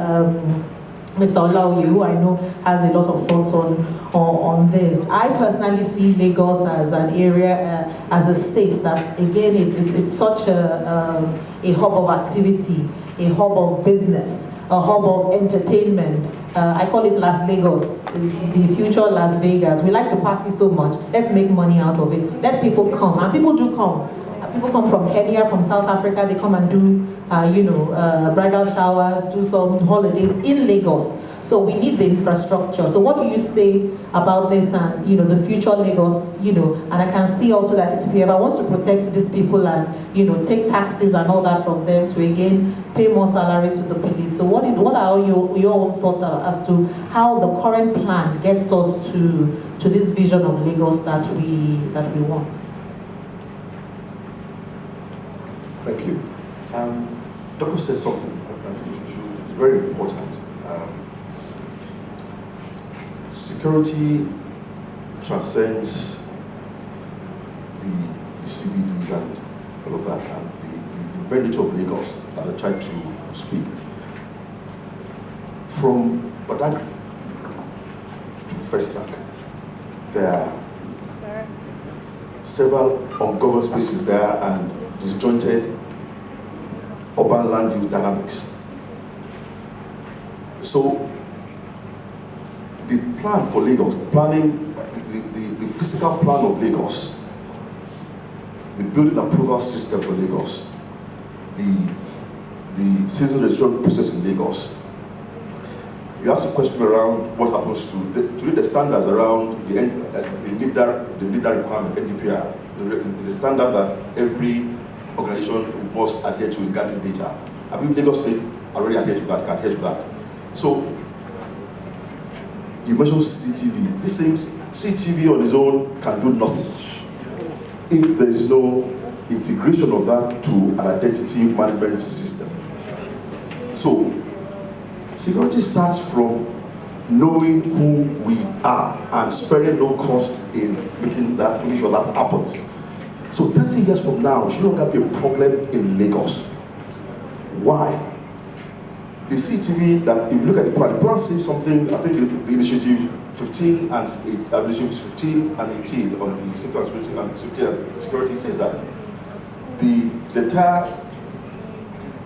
A: Mr. Olaoye, who I know has a lot of thoughts on this. I personally see Lagos as an area, as a state that, again, it's such a hub of activity, a hub of business, a hub of entertainment. I call it Las Lagos. It's the future Las Vegas. We like to party so much. Let's make money out of it. Let people come, and people do come. People come from Kenya, from South Africa. They come and do, bridal showers, do some holidays in Lagos. So we need the infrastructure. So what do you say about this and, the future Lagos, and I can see also that this whoever wants to protect these people and, take taxes and all that from them to, again, pay more salaries to the police. So what are your own thoughts as to how the current plan gets us to this vision of Lagos that we want?
E: Thank you. Doctor says something that is very important. Security transcends the CBDs and all of that, and the very nature of Lagos, as I tried to speak. From Badagry to Festac, there are several ungoverned spaces there and disjointed urban land use dynamics. So the plan for Lagos, the physical plan of Lagos, the building approval system for Lagos, the citizen registration process in Lagos. You asked a question around what happens to the standards around the NIDA requirement, NDPR. It's a standard that every organization must adhere to regarding data. I believe Lagos State already adhere to that, can adhere to that. So, you mentioned CCTV. These things, CCTV on its own can do nothing if there is no integration of that to an identity management system. So, security starts from knowing who we are and sparing no cost in making sure that happens. So 30 years from now, should no longer be a problem in Lagos. Why? The CCTV, that if you look at the plan says something, I think the initiative 15 and 18 on the security says that the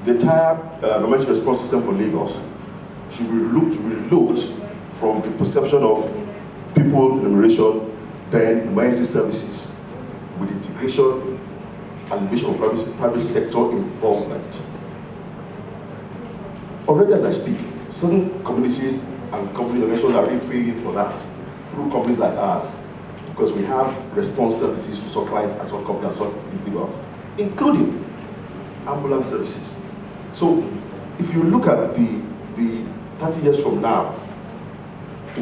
E: entire emergency response system for Lagos should be looked from the perception of people enumeration, then emergency services, with integration and vision of private sector involvement. Already as I speak, certain communities and companies and nations are already paying for that through companies like ours, because we have response services to some clients and some companies and some individuals, including ambulance services. So if you look at the 30 years from now,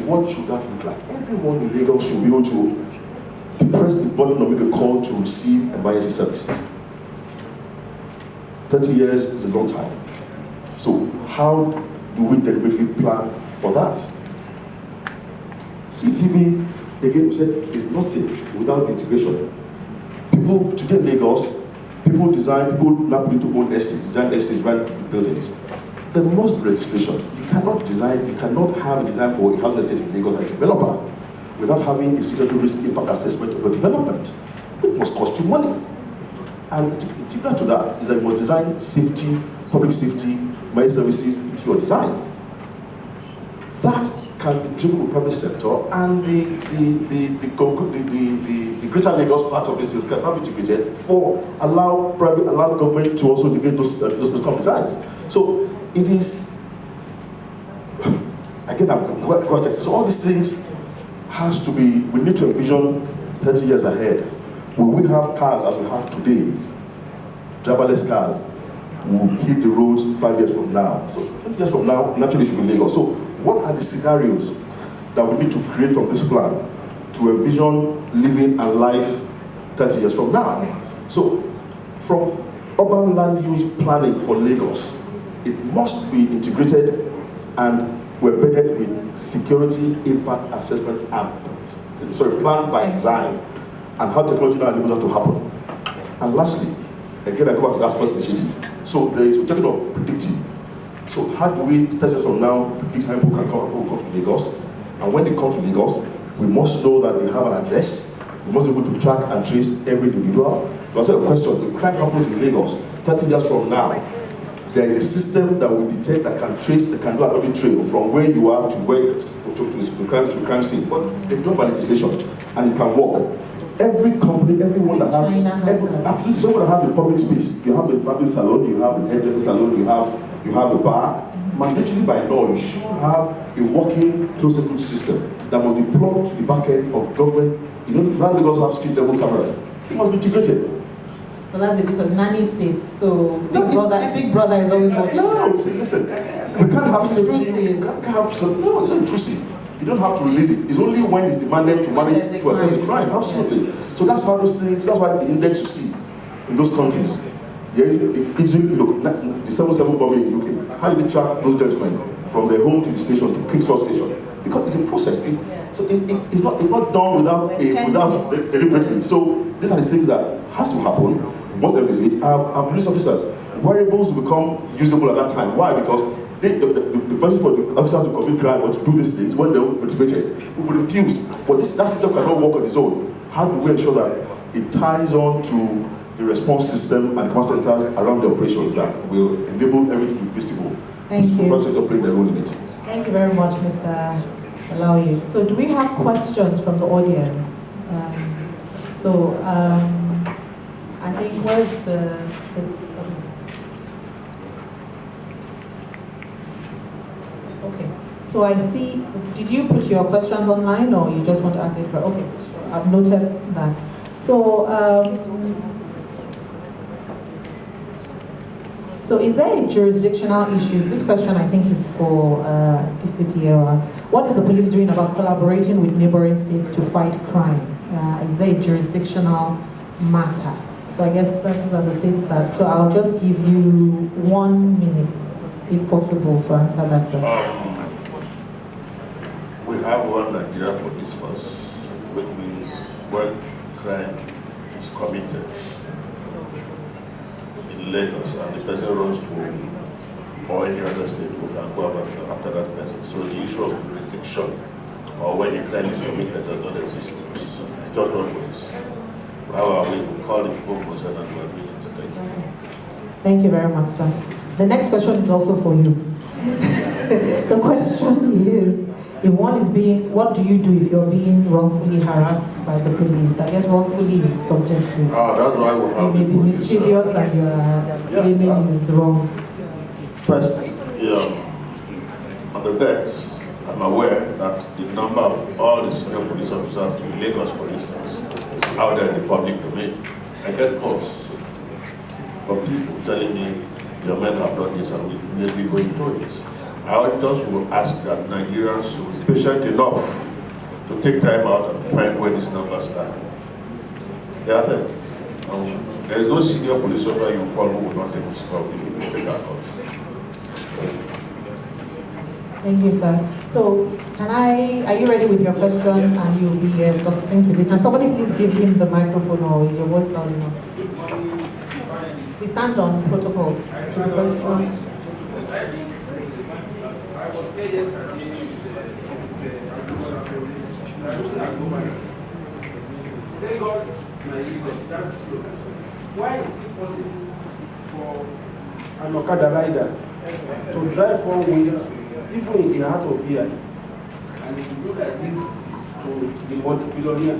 E: what should that look like? Everyone in Lagos should be able to depress the button or make a call to receive emergency services. 30 years is a long time. So how do we deliberately plan for that? CTV, again, we said, is nothing without integration. People, today in Lagos, people now put into own estates, design estates, right to buildings. There must be legislation. You cannot have a design for a housing estate in Lagos as a developer without having a security risk impact assessment of your development. It must cost you money. And integral to that is that you must design safety, public safety, many services into your design. That can be driven with private sector, and the greater Lagos part of this is can be integrated for allow government to also integrate those common designs. So it is, again, so all these things has to be, we need to envision 30 years ahead. Will we have cars as we have today, driverless cars, will hit the roads 5 years from now? So 20 years from now, naturally it should be Lagos. So what are the scenarios that we need to create from this plan to envision living a life 30 years from now? So from urban land use planning for Lagos, it must be integrated and we're embedded with security impact assessment and plan by design and how technology now enables that to happen. And lastly, again, I go back to that first initiative. So we're talking about predictive. So how do we, 30 years from now, predict how people come to Lagos? And when they come to Lagos, we must know that they have an address. We must be able to track and trace every individual. To answer your question, the crime happens in Lagos 30 years from now. There is a system that will detect, that can trace, that can do an audit trail from where you are to where to crime scene. But it's done by legislation, and it can work. Every company, everyone that has, absolutely, someone that has a public space, you have a public salon, you have a hairdresser salon, you have a bar. Mandatorily by law, you should have a working closed circuit system that must be plugged to the back end of government. You know, now Lagos have street level cameras. It must be integrated.
A: Well, that's a bit of nanny state, so Big Brother is always watching.
E: No, listen, we can't have safety, no, it's not intrusive. You don't have to release it. It's only when it's demanded to manage to assess the crime. Absolutely. Yes. So that's how those things, that's why the index you see in those countries. There is look, the 7/7 bombing in the UK, how did they track those gentlemen from their home to the station to King's Cross station? Because it's a process. It's not done without deliberately. So these are the things that has to happen. Once they visit, our police officers, wearables will become usable at that time. Why? Because the person for the officer to commit crime or to do these things, when they're motivated, will be reduced. But that system cannot work on its own. How do we ensure that it ties on to the response system and command centers around the operations that will enable everything to be visible.
A: Thank you.
E: Private sector playing their role in it.
A: Thank you very much, Mr. Alaoye. So do we have questions from the audience? I think where's okay. So I see, did you put your questions online or you just want to ask it for, okay, so I've noted that. So is there a jurisdictional issues? This question I think is for DCP. What is the police doing about collaborating with neighboring states to fight crime? Is there a jurisdictional matter? So I guess those are the states that, so I'll just give you 1 minute, if possible, to answer that.
D: We have one Nigeria police force, which means when crime is committed in Lagos and the person runs to Ogun or any other state, we can go after that person. So the issue of jurisdiction or when the crime is committed does not exist for us. It's just one police. We have our way, we call the people concerned and we are willing to take it.
A: Thank you very much, sir. The next question is also for you. The question is, if one is what do you do if you're being wrongfully harassed by the police? I guess wrongfully is subjective.
D: That's why we have.
A: You may be mischievous and your claiming is wrong.
D: First, on the decks, I'm aware that the number of all the senior police officers in Lagos, for instance, is out there in the public domain. I get calls from people telling me, your men have done this and we immediately go into it. I just will ask that Nigerians should be patient enough to take time out and find where these numbers are. They are there. There is no senior police officer you call who will not take this call. Take that call.
A: Thank you, sir. So, are you ready with your question and you'll be succinct with it? Can somebody please give him the microphone or is your voice loud enough? We stand on protocols to the question.
F: Why is it possible for an Okada rider to drive one way, even in the heart of VI, and to do like this to the multi-billionaire,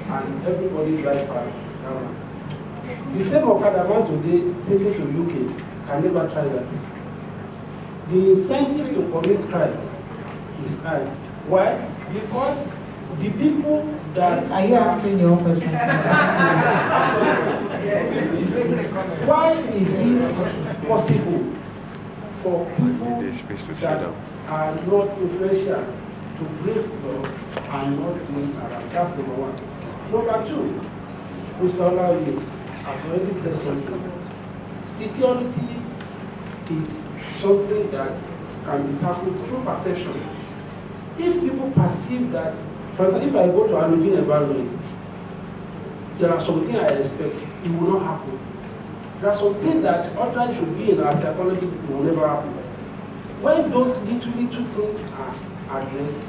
F: and everybody drive past? The same Okada man today taken to UK can never try that. The incentive to commit crime is high. Why? Because the people that...
A: Are you answering your own question?
F: Why is it possible for people that are not influential to break law and not doing around? That's number one. Number two, Mr. Olaoye has already said something. Security is something that can be tackled through perception. If people perceive that, for example, if I go to an urban environment, there are some things I expect, it will not happen. There are some things that ordinarily should be in our psychology, it will never happen. When those little things are addressed,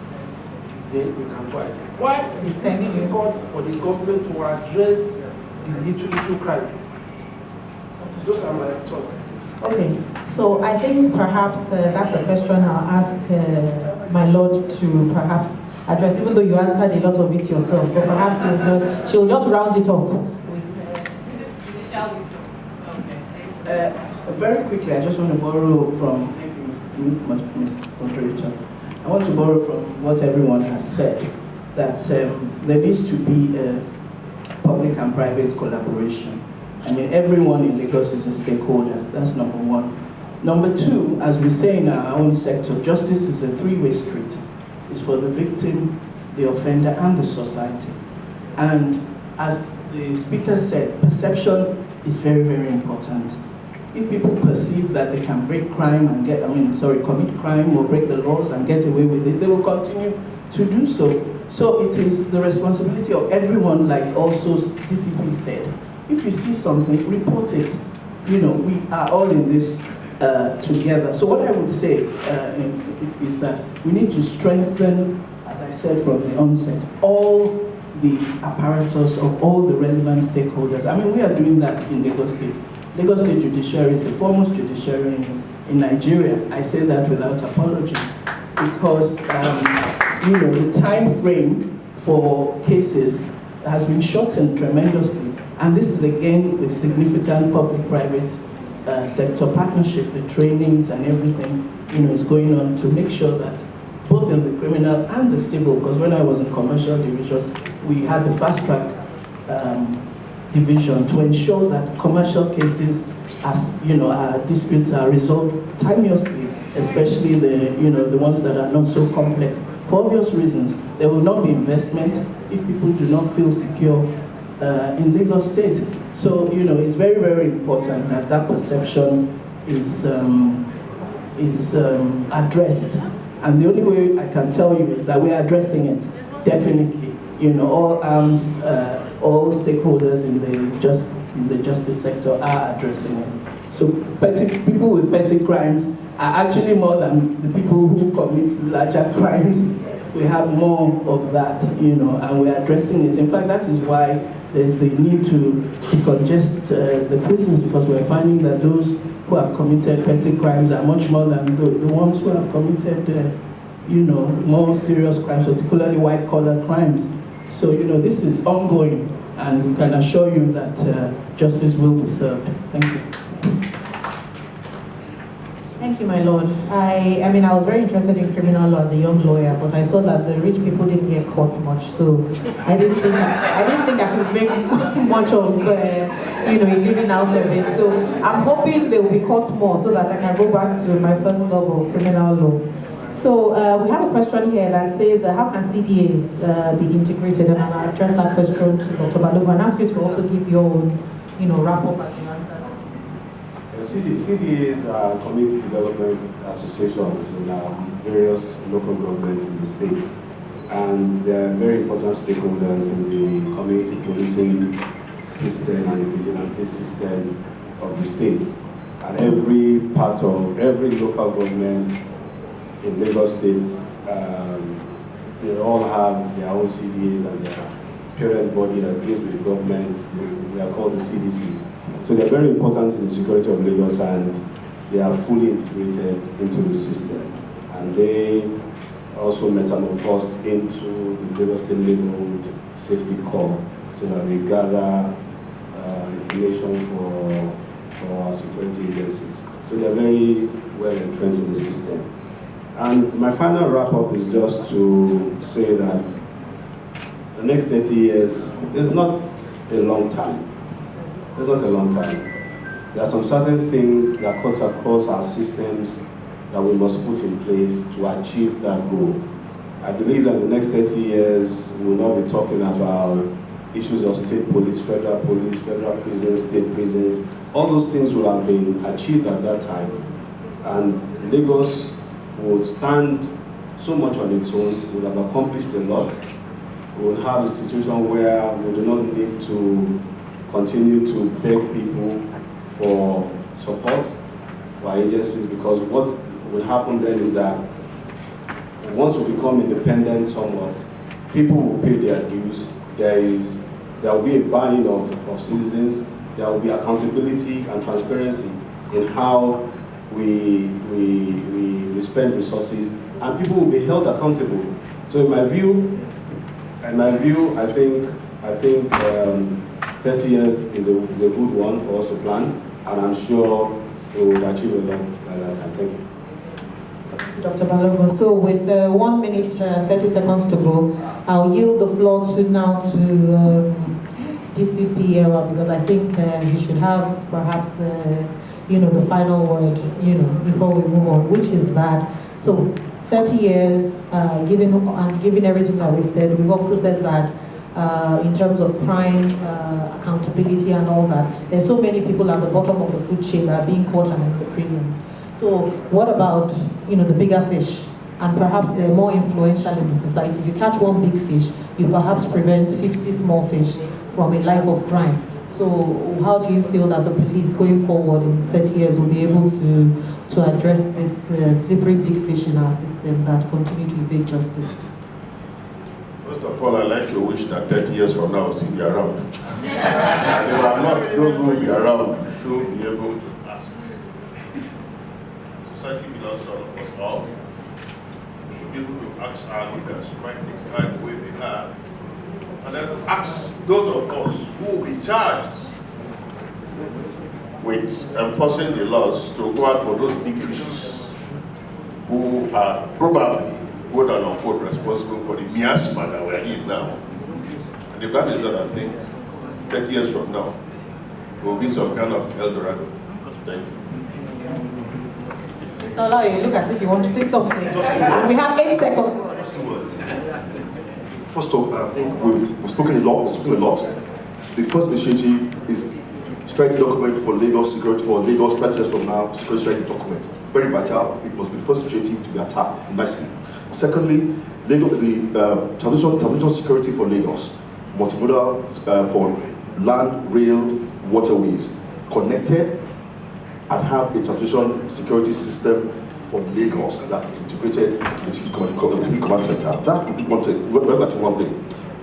F: then we can go ahead. Why is it difficult for the government to address the little crime? Those are my thoughts.
A: Okay, so I think perhaps that's a question I'll ask my Lord to perhaps address, even though you answered a lot of it yourself, but perhaps she'll just round it off.
C: Very quickly, I just want to borrow from, thank you, Ms. Moderator. I want to borrow from what everyone has said, that there needs to be a public and private collaboration. I mean, everyone in Lagos is a stakeholder. That's number one. Number two, as we say in our own sector, justice is a three-way street. It's for the victim, the offender, and the society. And as the speaker said, perception is very, very important. If people perceive that they can break crime and commit crime or break the laws and get away with it, they will continue to do so. So it is the responsibility of everyone, like also DCP said. If you see something, report it. You know, we are all in this together. So what I would say is that we need to strengthen, as I said from the onset, all the apparatus of all the relevant stakeholders. I mean, we are doing that in Lagos State. Lagos State Judiciary is the foremost judiciary in Nigeria. I say that without apology because, the time frame for cases has been shortened tremendously. And this is again with significant public-private sector partnership, the trainings and everything, is going on to make sure that both in the criminal and the civil, because when I was in commercial division, we had the fast track division to ensure that commercial cases, as disputes are resolved timeously, especially the ones that are not so complex. For obvious reasons, there will not be investment if people do not feel secure in Lagos State. So it's very, very important that that perception is addressed. And the only way I can tell you is that we are addressing it, definitely. All arms, all stakeholders in the justice sector are addressing it. So people with petty crimes are actually more than the people who commit larger crimes. We have more of that, and we're addressing it. In fact, that is why there's the need to decongest the prisons, because we're finding that those who have committed petty crimes are much more than the ones who have committed, more serious crimes, particularly white-collar crimes. So, this is ongoing, and we can assure you that justice will be served. Thank you.
A: Thank you, my lord. I was very interested in criminal law as a young lawyer, but I saw that the rich people didn't get caught much, so I didn't think I could make much of a living out of it. So I'm hoping they will be caught more, so that I can go back to my first love of criminal law. So we have a question here that says, how can CDAs be integrated? And I'll address that question to Dr. Balogun and ask you to also give your own, wrap up as you answer.
B: CDAs are community development associations in various local governments in the state, and they are very important stakeholders in the community policing system and the vigilante system of the state. And every local government in Lagos State, they all have their own CDAs and their parent body that deals with the government. They are called the CDCs. So they're very important in the security of Lagos, and they are fully integrated into the system. And they also metamorphosed into the Lagos State Neighborhood Safety Corps, so that they gather information for our security agencies. So they're very well entrenched in the system. And my final wrap-up is just to say that the next 30 years is not a long time. It's not a long time. There are some certain things that cut across our systems that we must put in place to achieve that goal. I believe that the next 30 years we will not be talking about issues of state police, federal prisons, state prisons. All those things will have been achieved at that time. And Lagos would stand so much on its own, would have accomplished a lot. We would have a situation where we do not need to continue to beg people for support for our agencies, because what would happen then is that once we become independent somewhat, people will pay their dues. There will be a buying of citizens. There will be accountability and transparency in how we spend resources, and people will be held accountable. So in my view, I think 30 years is a good one for us to plan, and I'm sure we will achieve a lot by that time. Thank you.
A: Thank you, Dr. Balogun. So with 1 minute, 30 seconds to go, I'll yield the floor now to DCP Ewa, because I think you should have perhaps the final word, before we move on, which is that, so 30 years, given everything that we've said, we've also said that in terms of crime, accountability and all that, there's so many people at the bottom of the food chain that are being caught and in the prisons. So what about, the bigger fish? And perhaps they're more influential in the society. If you catch one big fish, you perhaps prevent 50 small fish from a life of crime. So how do you feel that the police going forward in 30 years will be able to address this slippery big fish in our system that continue to evade justice?
D: First First of all, I'd like to wish that 30 years from now, we'll still be around. And if I'm not, those who will be around should be able to ask. Society belongs to all of us all. We should be able to ask our leaders why things are the way they are. And then ask those of us who will be charged with enforcing the laws to go out for those big fishes who are probably, quote unquote, responsible for the miasma that we are in now. And if that is done, I think 30 years from now, there will be some kind of El Dorado. Thank you.
A: So now you look as if you want to say something. And we have 8 seconds.
E: Just 2 words. First off, I think we've spoken a lot. The first initiative is strategy document for Lagos security, for Lagos 30 years from now, security strategy document. Very vital. It must be the first initiative to be attacked nicely. Secondly, Lagos, the transition security for Lagos, multimodal for land, rail, waterways, connected, and have a transition security system for Lagos that is integrated with the command center. That would be one thing. We're back to one thing.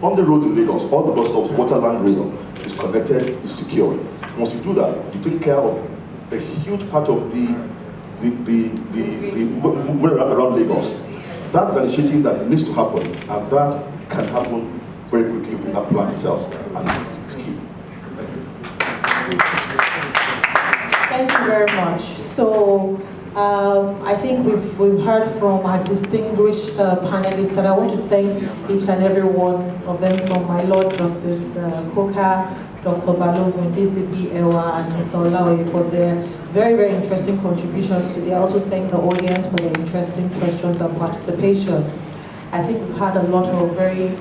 E: On the roads in Lagos, all the bus stops, water, land, rail is connected, is secured. Once you do that, you take care of a huge part of the movement around Lagos. That's an initiative that needs to happen, and that can happen very quickly in that plan itself, and it's key.
A: Thank you very much. So I think we've heard from our distinguished panelists, and I want to thank each and every one of them, from my Lord Justice Koka, Dr. Balogun, DCP Ewa, and Mr. Olawe, for their very, very interesting contributions today. I also thank the audience for their interesting questions and participation. I think we've had a lot of very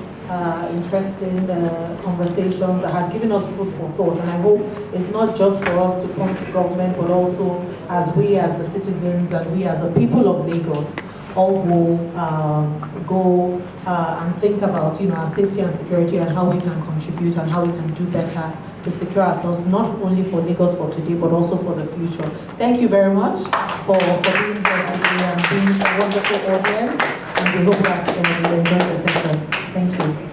A: interesting conversations that has given us food for thought, and I hope it's not just for us to come to government, but also as we as the citizens and we as the people of Lagos all go and think about our safety and security, and how we can contribute and how we can do better to secure ourselves, not only for Lagos for today, but also for the future. Thank you very much for being here today and being a wonderful audience, and we hope that you enjoyed the session. Thank you.